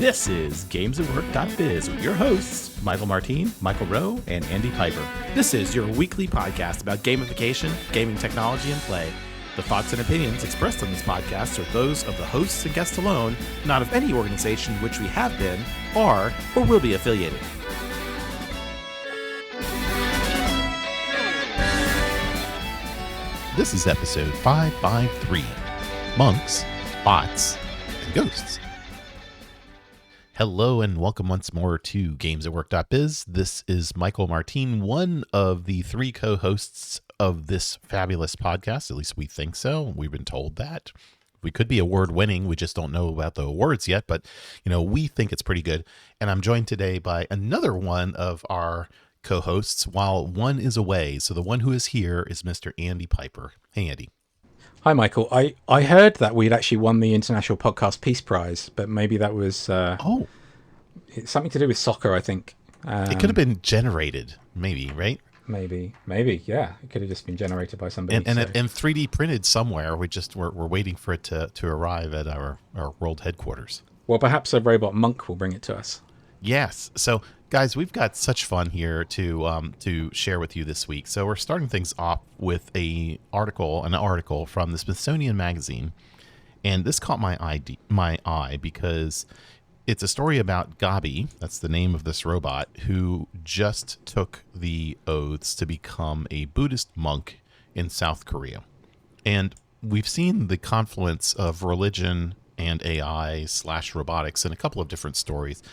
This is GamesAtWork.biz with your hosts, Michael Martin, Michael Rowe, and Andy Piper. This is your weekly podcast about gamification, gaming technology, and play. The thoughts and opinions expressed on this podcast are those of the hosts and guests alone, not of any organization which we have been, are, or will be affiliated. This is episode 553, Monks, Bots, and Ghosts. Hello and welcome once more to GamesAtWork.biz. This is Michael Martin, one of the three co-hosts of this fabulous podcast. At least we think so. We've been told that. We could be award-winning. We just don't know about the awards yet, but we think it's pretty good. And I'm joined today by another one of our co-hosts while one is away. So the one who is here is Mr. Andy Piper. Hey, Andy. Hi, Michael. I heard that we'd actually won the International Podcast Peace Prize, but maybe that was it's something to do with soccer, I think. It could have been generated, maybe, right? Maybe, yeah. It could have just been generated by somebody. And 3D printed somewhere. We're waiting for it to arrive at our world headquarters. Well, perhaps a robot monk will bring it to us. Yes. So, guys, we've got such fun here to share with you this week. So we're starting things off with an article from the Smithsonian Magazine, and this caught my eye because it's a story about Gabi, that's the name of this robot, who just took the oaths to become a Buddhist monk in South Korea. And we've seen the confluence of religion and AI/robotics in a couple of different stories.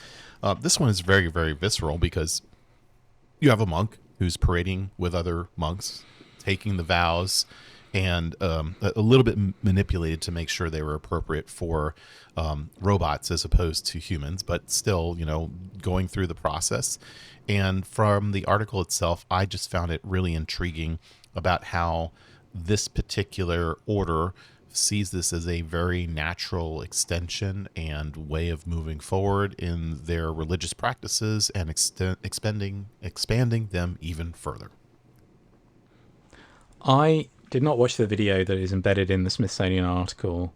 This one is very, very visceral because you have a monk who's parading with other monks, taking the vows, and a little bit manipulated to make sure they were appropriate for robots as opposed to humans, but still, going through the process. And from the article itself, I just found it really intriguing about how this particular order sees this as a very natural extension and way of moving forward in their religious practices and expanding them even further. I did not watch the video that is embedded in the Smithsonian article.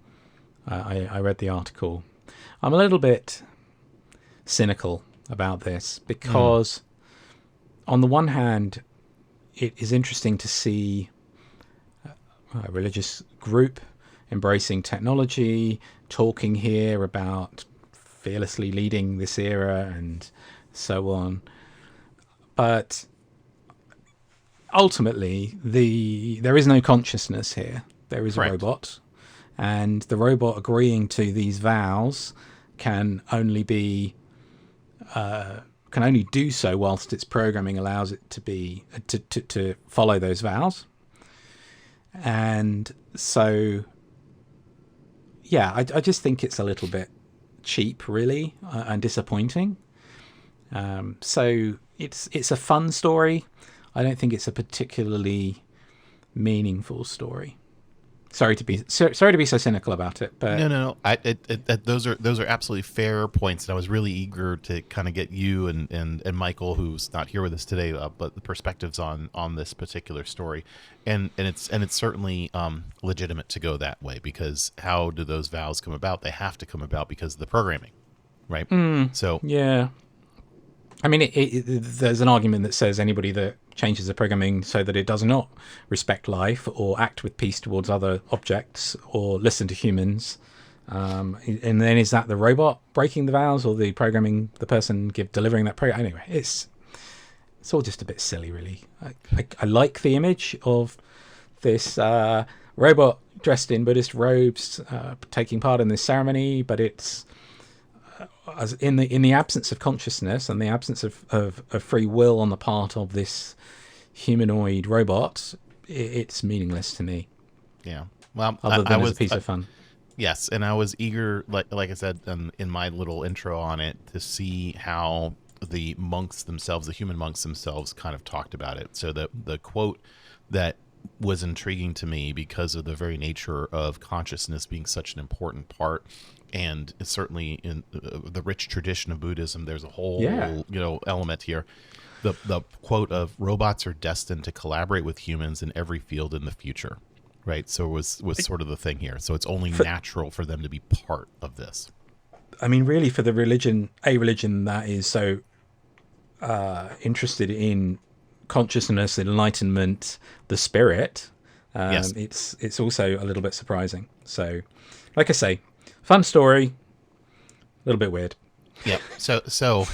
I read the article. I'm a little bit cynical about this because on the one hand, it is interesting to see a religious group embracing technology, talking here about fearlessly leading this era and so on. But ultimately, there is no consciousness here. There is Correct. A robot, and the robot agreeing to these vows can only do so whilst its programming allows it to be to follow those vows. And so, yeah, I just think it's a little bit cheap, really, and disappointing. So it's a fun story. I don't think it's a particularly meaningful story. Sorry to be so cynical about it, but no. Those are absolutely fair points, and I was really eager to kind of get you and Michael, who's not here with us today, but the perspectives on this particular story, and it's certainly legitimate to go that way, because how do those vows come about? They have to come about because of the programming, right? So yeah. I mean, there's an argument that says anybody that changes the programming so that it does not respect life or act with peace towards other objects or listen to humans, and then is that the robot breaking the vows or the programming, the person delivering that program? Anyway, it's all just a bit silly, really. I like the image of this robot dressed in Buddhist robes taking part in this ceremony, but it's as in the absence of consciousness and the absence of free will on the part of this humanoid robot, it's meaningless to me. Yeah. Well, other than as a piece of fun. Yes, and I was eager, like I said in my little intro on it, to see how the monks themselves, the human monks themselves, kind of talked about it. So the quote that was intriguing to me because of the very nature of consciousness being such an important part. And it's certainly in the rich tradition of Buddhism, there's a whole element here. The quote of robots are destined to collaborate with humans in every field in the future, right? So was sort of the thing here. So it's only natural for them to be part of this. I mean, really, for a religion that is so interested in consciousness, enlightenment, the spirit, Yes. it's also a little bit surprising. So, like I say, fun story, a little bit weird. Yeah. So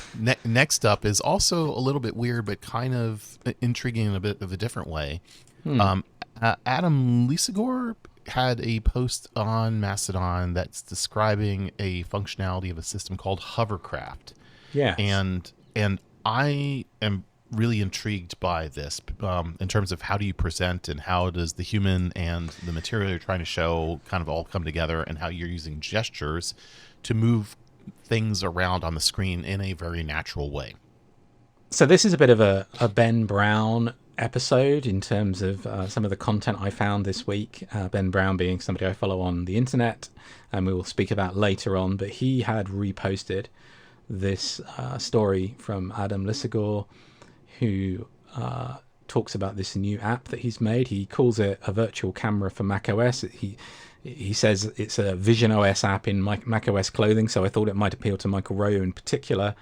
next up is also a little bit weird, but kind of intriguing in a bit of a different way. Adam Lisagor had a post on Mastodon that's describing a functionality of a system called hovercraft. Yeah. And I am really intrigued by this in terms of how do you present and how does the human and the material you're trying to show kind of all come together, and how you're using gestures to move things around on the screen in a very natural way. So this is a bit of a Ben Brown episode in terms of some of the content I found this week. Ben Brown being somebody I follow on the internet, and we will speak about later on. But he had reposted this story from Adam Lisagor, who talks about this new app that he's made. He calls it a virtual camera for macOS. He says it's a Vision OS app in macOS clothing, so I thought it might appeal to Michael Rowe in particular.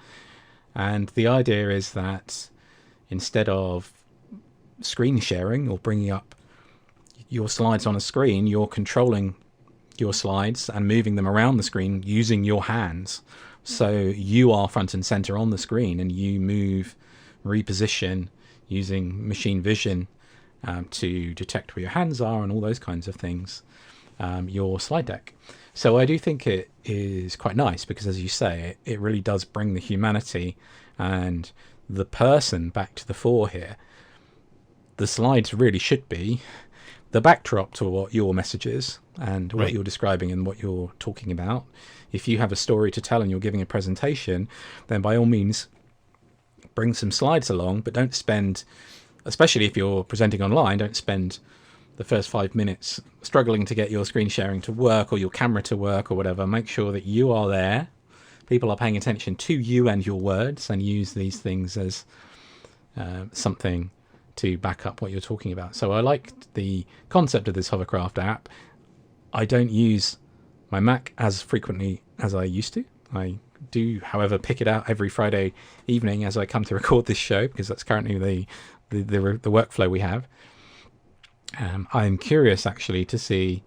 And the idea is that instead of screen sharing or bringing up your slides on a screen, you're controlling your slides and moving them around the screen using your hands. So you are front and center on the screen, and you move, reposition using machine vision to detect where your hands are and all those kinds of things, your slide deck. So I do think it is quite nice because, as you say, it really does bring the humanity and the person back to the fore here. The slides really should be the backdrop to what your message is and what you're describing and what you're talking about. If you have a story to tell and you're giving a presentation, then by all means bring some slides along, but don't spend, especially if you're presenting online, don't spend the first 5 minutes struggling to get your screen sharing to work or your camera to work or whatever. Make sure that you are there, people are paying attention to you and your words, and use these things as something to back up what you're talking about. So I liked the concept of this hovercraft app. I don't use my Mac as frequently as I used to. I do, however, pick it out every Friday evening as I come to record this show, because that's currently the workflow we have. I'm curious actually to see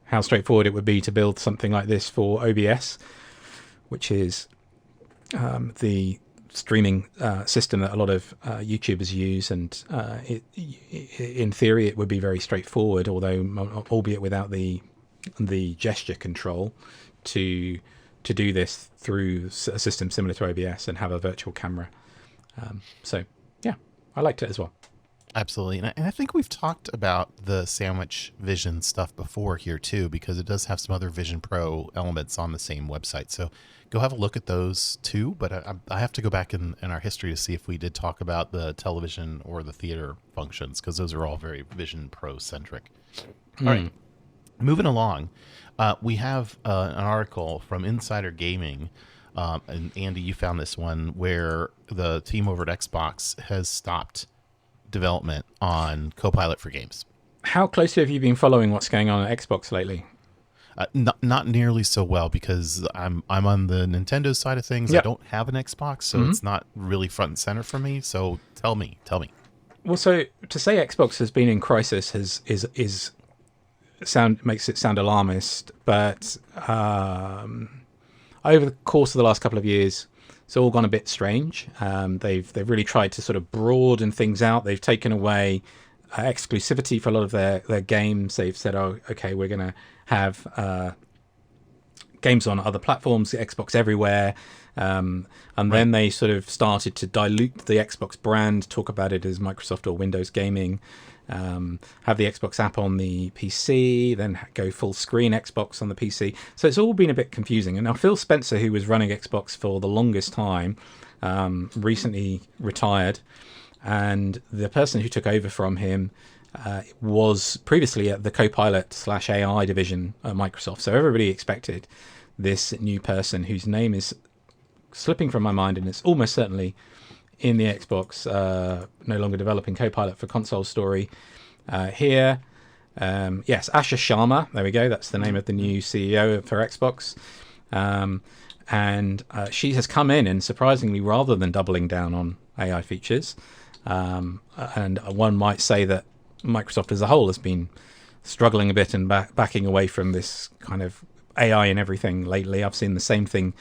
how straightforward it would be to build something like this for OBS, which is the streaming system that a lot of YouTubers use, and in theory it would be very straightforward, although albeit without the gesture control to do this through a system similar to OBS and have a virtual camera. So yeah, I liked it as well. Absolutely. And I think we've talked about the Sandwich Vision stuff before here too, because it does have some other Vision Pro elements on the same website. So go have a look at those too. But I have to go back in our history to see if we did talk about the television or the theater functions, because those are all very Vision Pro centric. All right. Moving along, we have an article from Insider Gaming. And Andy, you found this one where the team over at Xbox has stopped development on Copilot for games. How closely have you been following what's going on at Xbox lately? Not nearly so well, because I'm on the Nintendo side of things. Yep. I don't have an Xbox, so it's not really front and center for me. So tell me. Well, so to say Xbox has been in crisis makes it sound alarmist, but over the course of the last couple of years, it's all gone a bit strange. They've really tried to sort of broaden things out. They've taken away exclusivity for a lot of their games. They've said, oh, okay, we're going to have games on other platforms, Xbox everywhere. Then they sort of started to dilute the Xbox brand, talk about it as Microsoft or Windows gaming, have the Xbox app on the PC, then go full screen Xbox on the PC. So it's all been a bit confusing. And now Phil Spencer, who was running Xbox for the longest time, recently retired. And the person who took over from him was previously at the Copilot/AI division at Microsoft. So everybody expected this new person, whose name is slipping from my mind, and it's almost certainly in the Xbox, no longer developing Copilot for console story here. Yes, Asha Sharma. There we go. That's the name of the new CEO for Xbox. And she has come in and surprisingly, rather than doubling down on AI features, and one might say that Microsoft as a whole has been struggling a bit and backing away from this kind of AI and everything lately. I've seen the same thing,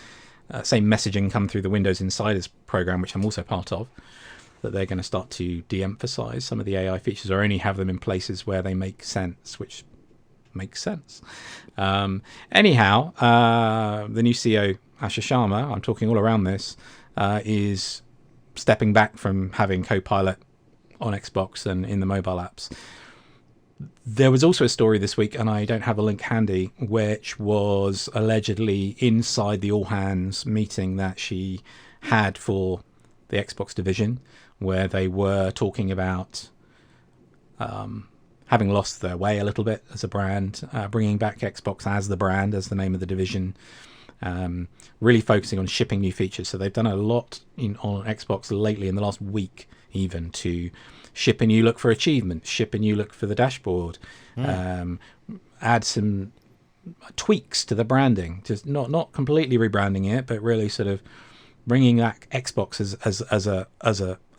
same messaging come through the Windows Insiders program, which I'm also part of, that they're going to start to de-emphasize some of the AI features or only have them in places where they make sense, which makes sense. Anyhow, the new CEO, Asher Sharma, I'm talking all around this, is stepping back from having Copilot on Xbox and in the mobile apps. There was also a story this week, and I don't have a link handy, which was allegedly inside the all-hands meeting that she had for the Xbox division, where they were talking about having lost their way a little bit as a brand, bringing back Xbox as the brand, as the name of the division, really focusing on shipping new features. So they've done a lot on Xbox lately in the last week, even to ship a new look for achievements, ship a new look for the dashboard, add some tweaks to the branding, just not completely rebranding it, but really sort of bringing back Xbox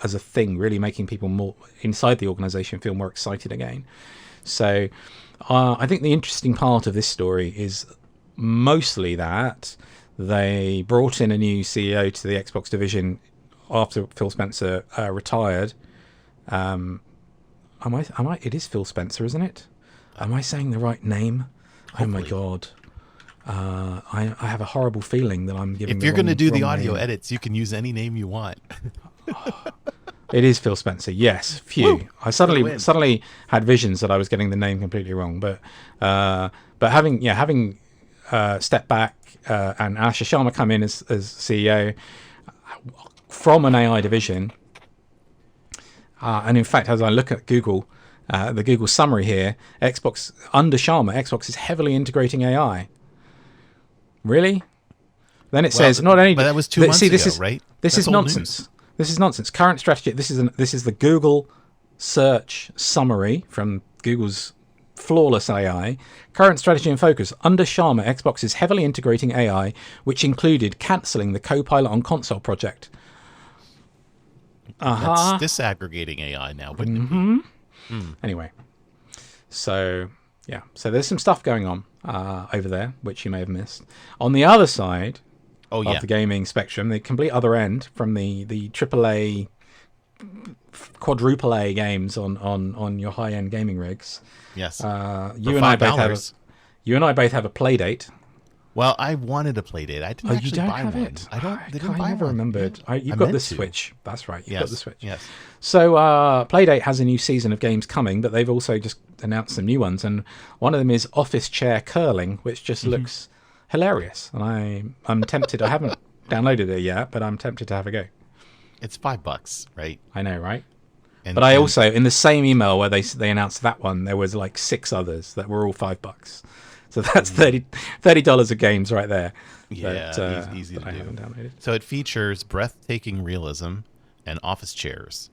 as a thing, really making people more inside the organization feel more excited again. So I think the interesting part of this story is mostly that they brought in a new CEO to the Xbox division after Phil Spencer retired. It is Phil Spencer, isn't it? Am I saying the right name? Hopefully. Oh my God. I have a horrible feeling that I'm giving. If you're going to do the audio edits, you can use any name you want. It is Phil Spencer. Yes. Phew. Woo! I suddenly had visions that I was getting the name completely wrong. But having stepped back and Asher Sharma come in as CEO from an AI division, and in fact, as I look at Google, the Google summary here, Xbox under Sharma, Xbox is heavily integrating AI. Really? Then it says not only. But that was 2 months ago, right? This is nonsense. News. This is nonsense. Current strategy. This is the Google search summary from Google's flawless AI. Current strategy and focus. Under Sharma, Xbox is heavily integrating AI, which included cancelling the Copilot on console project. That's disaggregating AI now, wouldn't it? Anyway, so yeah, so there's some stuff going on over there, which you may have missed. On the other side of the gaming spectrum, the complete other end from the AAA, quadruple A games on your high-end gaming rigs. Yes. You and I both have a play date. Well, I wanted a play date. I didn't actually buy one. It? I never remembered. You've got the Switch. That's right. You've got the Switch. Yes. So Playdate has a new season of games coming, but they've also just announced some new ones. And one of them is Office Chair Curling, which just looks hilarious. And I'm tempted. I haven't downloaded it yet, but I'm tempted to have a go. It's $5, right? I know, right? But I also, in the same email where they announced that one, there was like 6 others that were all $5. So that's $30 of games right there. Yeah, easy to do. So it features breathtaking realism and office chairs.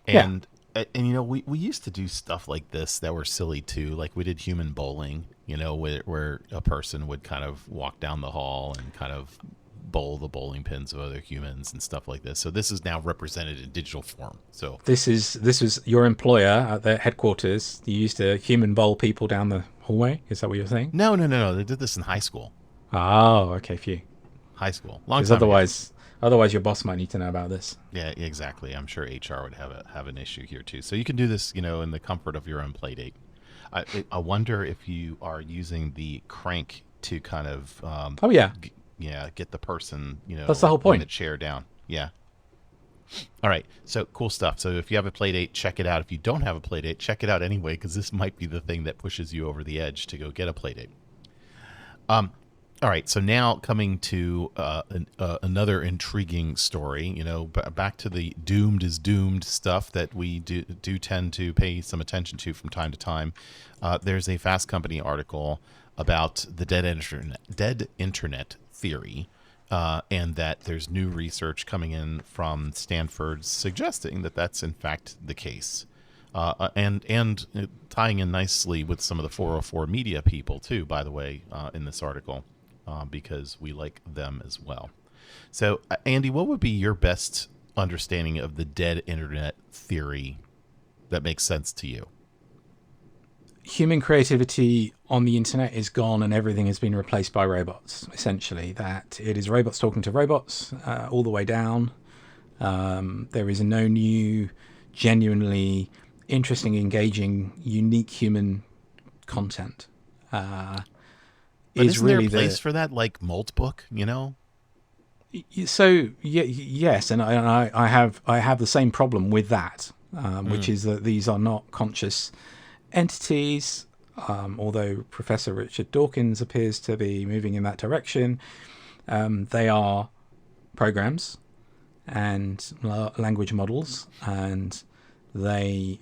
And you know, we used to do stuff like this that were silly too. Like we did human bowling, you know, where a person would kind of walk down the hall and kind of bowl the bowling pins of other humans and stuff like this. So this is now represented in digital form. So this was your employer at their headquarters. You used to human bowl people down the hallway. Is that what you're saying? No. They did this in high school. Oh, okay, phew. High school, long time. Otherwise, your boss might need to know about this. Yeah, exactly. I'm sure HR would have an issue here too. So you can do this, you know, in the comfort of your own play date. I wonder if you are using the crank to kind of get the person, you know, that's the whole point. The chair down. Yeah. All right. So cool stuff. So if you have a play date, check it out. If you don't have a play date, check it out anyway, because this might be the thing that pushes you over the edge to go get a play date. All right. So now coming to another intriguing story, you know, back to the doomed is doomed stuff that we do tend to pay some attention to from time to time. There's a Fast Company article about the dead internet theory, and that there's new research coming in from Stanford suggesting that that's in fact the case, and tying in nicely with some of the 404 media people too, by the way, in this article. because we like them as well. So, Andy, what would be your best understanding of the dead internet theory that makes sense to you? Human creativity on the internet is gone and everything has been replaced by robots, essentially. That it is robots talking to robots all the way down. There is no new, genuinely interesting, engaging, unique human content. But isn't there a place for that, like Maltbook, you know? So yes, and I have the same problem with that, which is that these are not conscious entities, although Professor Richard Dawkins appears to be moving in that direction. They are programs and language models, and they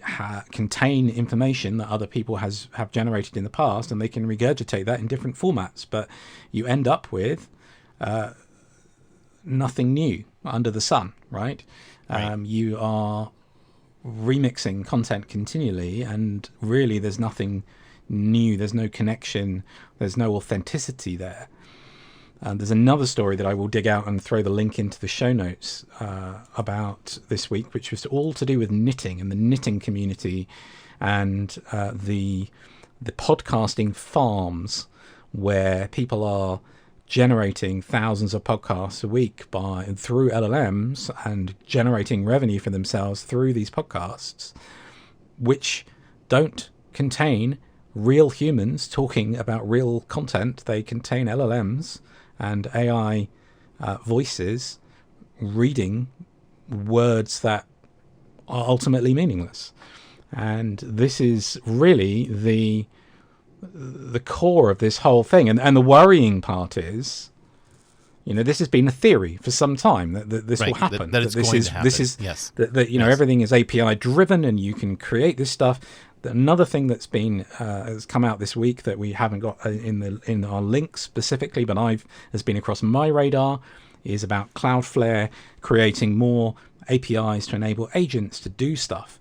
contain information that other people have generated in the past, and they can regurgitate that in different formats, but you end up with nothing new under the sun, right? You are remixing content continually, and really there's nothing new, there's no connection, there's no authenticity there. There's another story that I will dig out and throw the link into the show notes about this week, which was all to do with knitting and the knitting community and the podcasting farms where people are generating thousands of podcasts a week through LLMs and generating revenue for themselves through these podcasts, which don't contain real humans talking about real content. They contain LLMs and AI voices reading words that are ultimately meaningless. And this is really the core of this whole thing. And the worrying part is, this has been a theory for some time that this will happen. That it's going to happen. Yes. That everything is API driven and you can create this stuff. Another thing that's been has come out this week that we haven't got in our links specifically, but has been across my radar, is about Cloudflare creating more APIs to enable agents to do stuff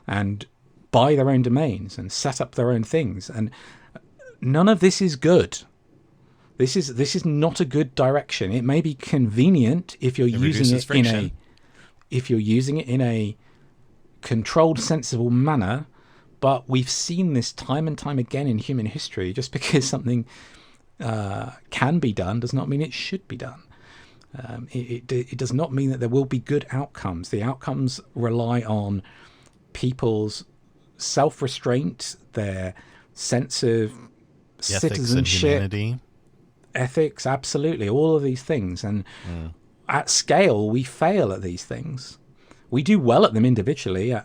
and buy their own domains and set up their own things. And none of this is good. This is not a good direction. It may be convenient if you're using it in a controlled, sensible manner. But we've seen this time and time again in human history. Just because something can be done does not mean it should be done. It does not mean that there will be good outcomes. The outcomes rely on people's self-restraint, their sense of citizenship, ethics, absolutely, all of these things. And at scale, we fail at these things. We do well at them individually on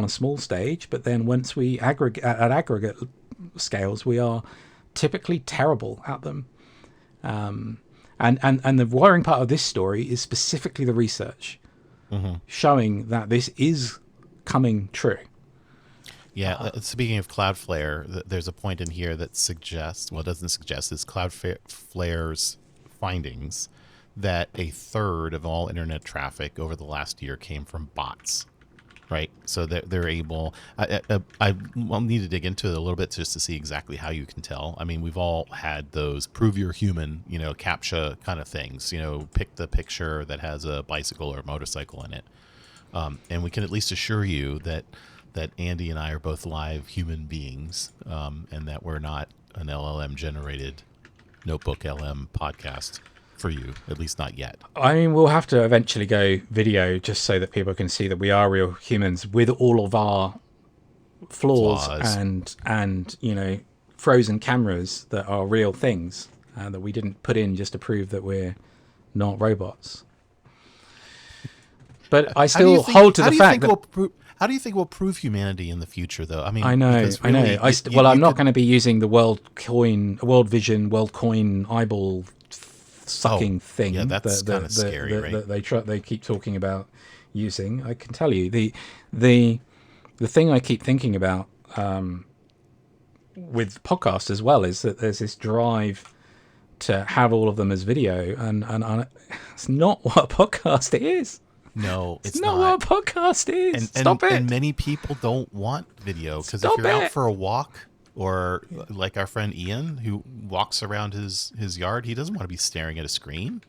a small stage, but then once we aggregate scales, we are typically terrible at them. And the worrying part of this story is specifically the research showing that this is coming true. Yeah, speaking of Cloudflare, there's a point in here that suggests, well, it doesn't suggest, it's Cloudflare's findings that a third of all internet traffic over the last year came from bots, right? So they're able, I'll need to dig into it a little bit just to see exactly how you can tell. I mean, we've all had those prove you're human, CAPTCHA kind of things, pick the picture that has a bicycle or a motorcycle in it. And we can at least assure you that Andy and I are both live human beings, and that we're not an LLM generated Notebook LM podcast for you, at least not yet. I mean, we'll have to eventually go video just so that people can see that we are real humans with all of our flaws. and frozen cameras that are real things that we didn't put in just to prove that we're not robots. But I still hold to the fact that... How do you think we'll prove humanity in the future, though? I mean, I know. I'm not going to be using the World Vision, World Coin eyeball sucking thing. Yeah, that's kind of scary, right? That they keep talking about using. I can tell you the thing I keep thinking about with podcasts as well is that there's this drive to have all of them as video, and it's not what a podcast is. No, it's not what a podcast is. Stop it. And many people don't want video because if you're out for a walk Or like our friend Ian, who walks around his yard, he doesn't want to be staring at a screen,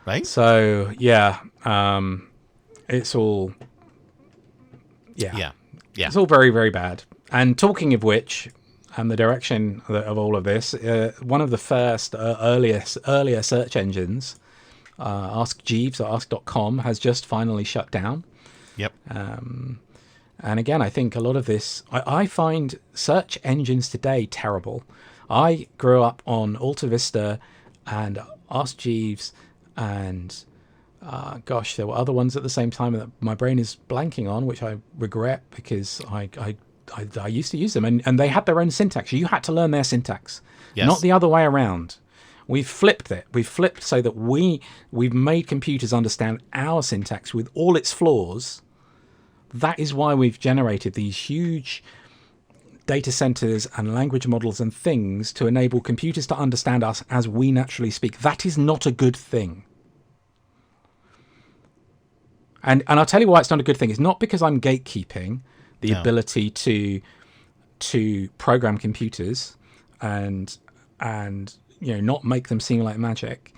right? So yeah, it's all Yeah, yeah. it's all very, very bad. And talking of which, and the direction of all of this, one of the first earlier search engines, Ask Jeeves or Ask.com, has just finally shut down. Yep. And again, I think a lot of this, I find search engines today terrible. I grew up on Alta Vista and Ask Jeeves and gosh, there were other ones at the same time that my brain is blanking on, which I regret because I used to use them, and they had their own syntax. You had to learn their syntax, Yes. not the other way around. We've flipped it. We've flipped so that we've made computers understand our syntax with all its flaws. That is why we've generated these huge data centers and language models and things to enable computers to understand us as we naturally speak. That is not a good thing. And I'll tell you why it's not a good thing. It's not because I'm gatekeeping the ability to program computers and not make them seem like magic.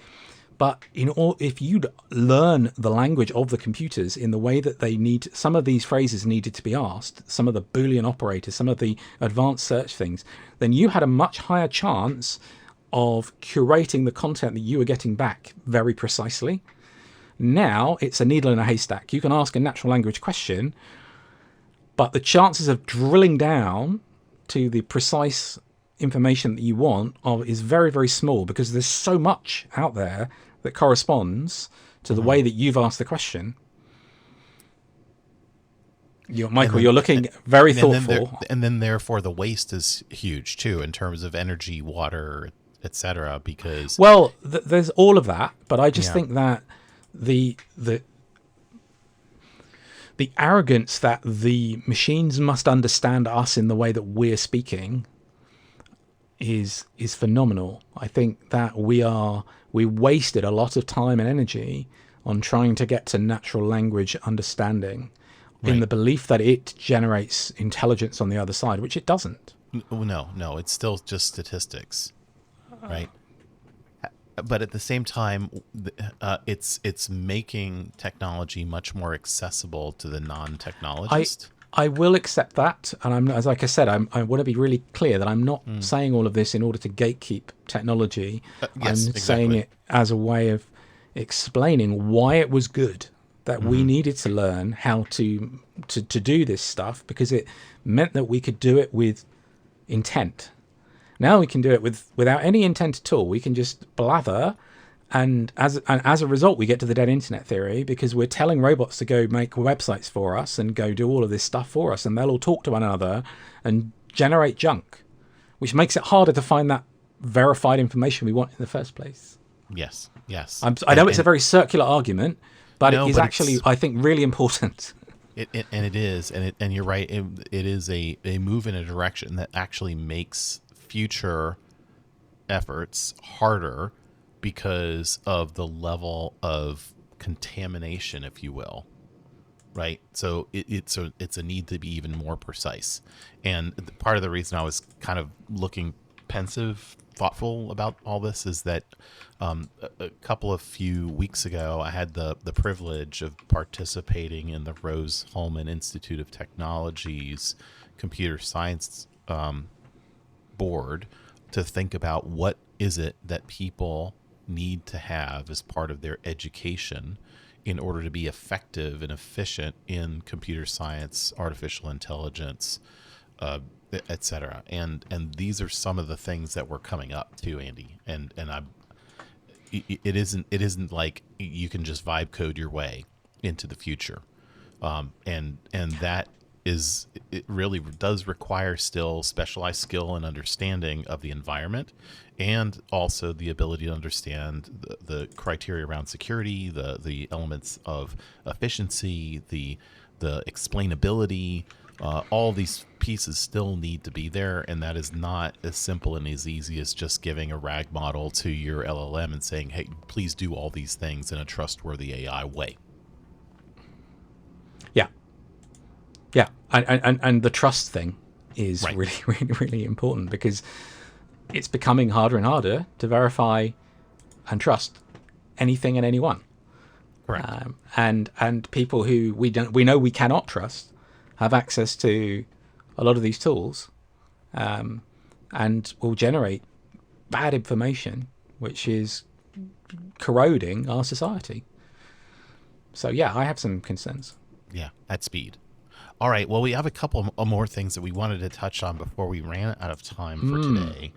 But if you'd learn the language of the computers in the way that they need, some of these phrases needed to be asked, some of the Boolean operators, some of the advanced search things, then you had a much higher chance of curating the content that you were getting back very precisely. Now it's a needle in a haystack. You can ask a natural language question, but the chances of drilling down to the precise information that you want is very, very small because there's so much out there that corresponds to the way that you've asked the question. Michael, you're looking very thoughtful. And then therefore the waste is huge too in terms of energy, water, etc. Because there's all of that, but I just think that the arrogance that the machines must understand us in the way that we're speaking is phenomenal. I think that we wasted a lot of time and energy on trying to get to natural language understanding in the belief that it generates intelligence on the other side, which it doesn't. No, it's still just statistics, right? But at the same time, it's making technology much more accessible to the non-technologist. I will accept that, and like I said, I want to be really clear that I'm not saying all of this in order to gatekeep technology. I'm saying it as a way of explaining why it was good that we needed to learn how to do this stuff, because it meant that we could do it with intent. Now we can do it without any intent at all. We can just blather, and as a result, we get to the dead internet theory because we're telling robots to go make websites for us and go do all of this stuff for us, and they'll all talk to one another and generate junk, which makes it harder to find that verified information we want in the first place. Yes. I know it's a very circular argument, but it is actually, I think, really important. It is, and you're right. It is a move in a direction that actually makes future efforts harder because of the level of contamination, if you will, right? So it's a need to be even more precise. And part of the reason I was kind of looking pensive, thoughtful about all this is that a few weeks ago, I had the privilege of participating in the Rose Holman Institute of Technology's computer science board to think about what is it that people need to have as part of their education in order to be effective and efficient in computer science, artificial intelligence, etc. And these are some of the things that were coming up too, Andy. And it isn't like you can just vibe code your way into the future. And that is, it really does require still specialized skill and understanding of the environment, and also the ability to understand the criteria around security, the elements of efficiency, the explainability. All these pieces still need to be there, and that is not as simple and as easy as just giving a RAG model to your LLM and saying, hey, please do all these things in a trustworthy AI way. Yeah, and the trust thing is Right. really, really, really important, because it's becoming harder and harder to verify and trust anything and anyone. Correct. And people who we know we cannot trust have access to a lot of these tools, and will generate bad information, which is corroding our society. So yeah, I have some concerns. Yeah, at speed. All right. Well, we have a couple more things that we wanted to touch on before we ran out of time for today.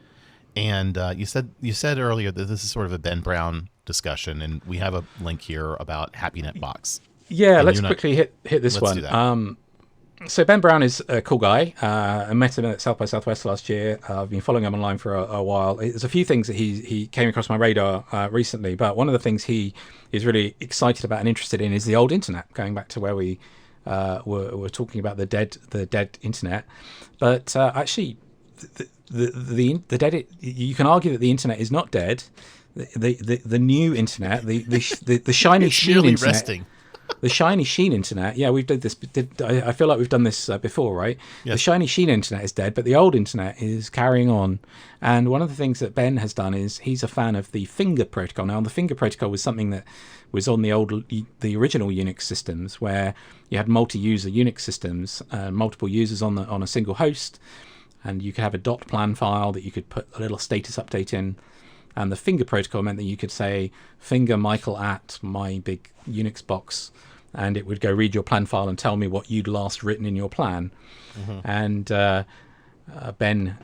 And you said earlier that this is sort of a Ben Brown discussion, and we have a link here about Happy Netbox. Yeah, And let's quickly hit this let's one. do that. So Ben Brown is a cool guy. I met him at South by Southwest last year. I've been following him online for a while. There's a few things that he came across my radar recently, but one of the things he is really excited about and interested in is the old internet, going back to where we were talking about the dead internet. But actually, the dead. You can argue that the internet is not dead. The new internet, the shiny sheen Surely internet. resting. The shiny sheen internet, yeah, we've done this. I feel like we've done this before, right? Yes. The shiny sheen internet is dead, but the old internet is carrying on. And one of the things that Ben has done is he's a fan of the finger protocol. Now, the finger protocol was something that was on the original Unix systems, where you had multi-user Unix systems, multiple users on a single host, and you could have a .plan file that you could put a little status update in. And the finger protocol meant that you could say finger Michael at my big Unix box, and it would go read your plan file and tell me what you'd last written in your plan. And Ben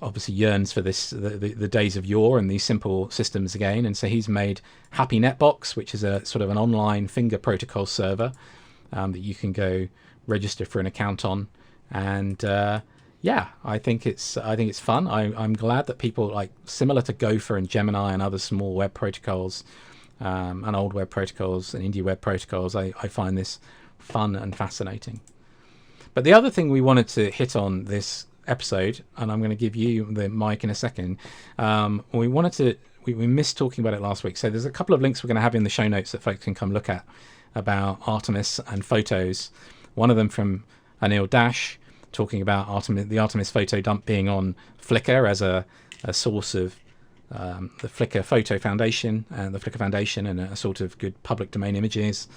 obviously yearns for this, the days of yore and these simple systems again. And so he's made Happy Netbox, which is a sort of an online finger protocol server that you can go register for an account on. And yeah, I think it's fun. I'm glad that people, like, similar to Gopher and Gemini and other small web protocols, and old web protocols and indie web protocols, I find this fun and fascinating. But the other thing we wanted to hit on this episode, and I'm going to give you the mic in a second, we missed talking about it last week. So there's a couple of links we're going to have in the show notes that folks can come look at about Artemis and photos. One of them from Anil Dash, talking about the Artemis photo dump being on Flickr as a source of the Flickr Photo Foundation and the Flickr Foundation, and a sort of good public domain images.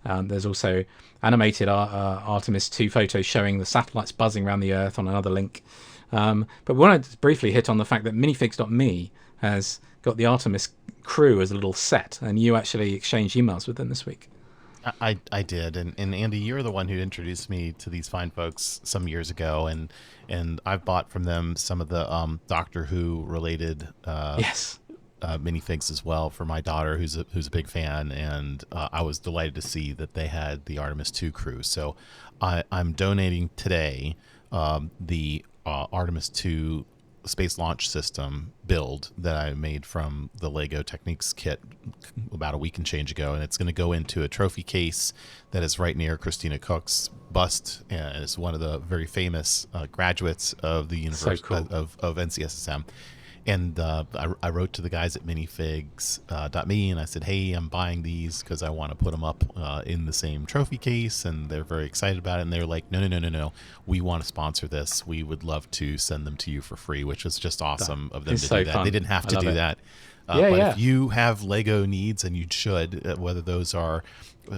There's also animated Artemis II photos showing the satellites buzzing around the Earth on another link. But we wanted to briefly hit on the fact that minifigs.me has got the Artemis crew as a little set, and you actually exchanged emails with them this week. I did, and Andy, you're the one who introduced me to these fine folks some years ago, and I've bought from them some of the Doctor Who related Yes. minifigs as well for my daughter, who's a big fan, and I was delighted to see that they had the Artemis II crew. So I'm donating today the Artemis II space launch system build that I made from the Lego Techniques kit about a week and change ago, and it's going to go into a trophy case that is right near Christina Koch's bust, and it's one of the very famous graduates of the University of NCSSM. And I wrote to the guys at minifigs.me, and I said, hey, I'm buying these because I want to put them up in the same trophy case, and they're very excited about it. And they're like, no, we want to sponsor this. We would love to send them to you for free, which was just awesome of them to do that. Fun. They didn't have to do that. If you have Lego needs, and you should, whether those are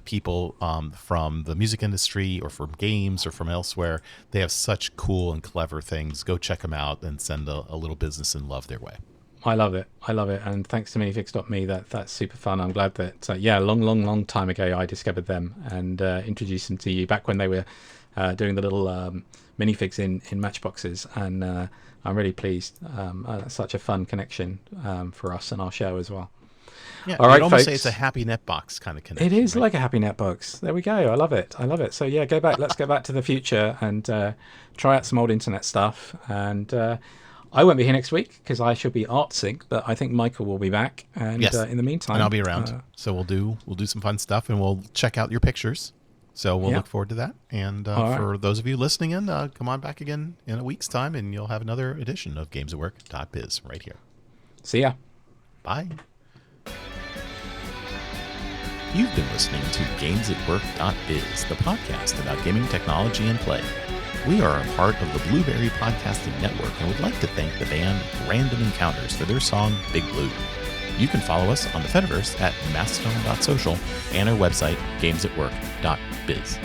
people from the music industry or from games or from elsewhere, they have such cool and clever things. Go check them out and send a little business in love their way. I love it. And thanks to minifigs.me, that's super fun. I'm glad that long time ago I discovered them and introduced them to you back when they were doing the little minifigs in matchboxes, and I'm really pleased. That's such a fun connection for us and our show as well. Yeah, all right, I'd almost folks. say it's a Happy Netbox kind of connection. It is, right? like a Happy Netbox. There we go. I love it. So yeah, let's go back to the future and try out some old internet stuff. And I won't be here next week because I shall be artsing, but I think Michael will be back. And Yes. In the meantime, And I'll be around. So we'll do some fun stuff, and we'll check out your pictures. So we'll look forward to that. And for those of you listening in, come on back again in a week's time, and you'll have another edition of gamesatwork.biz right here. See ya. Bye. You've been listening to gamesatwork.biz, the podcast about gaming technology and play. We are a part of the Blueberry Podcasting Network and would like to thank the band Random Encounters for their song Big Blue. You can follow us on the Fediverse at mastodon.social and our website gamesatwork.biz.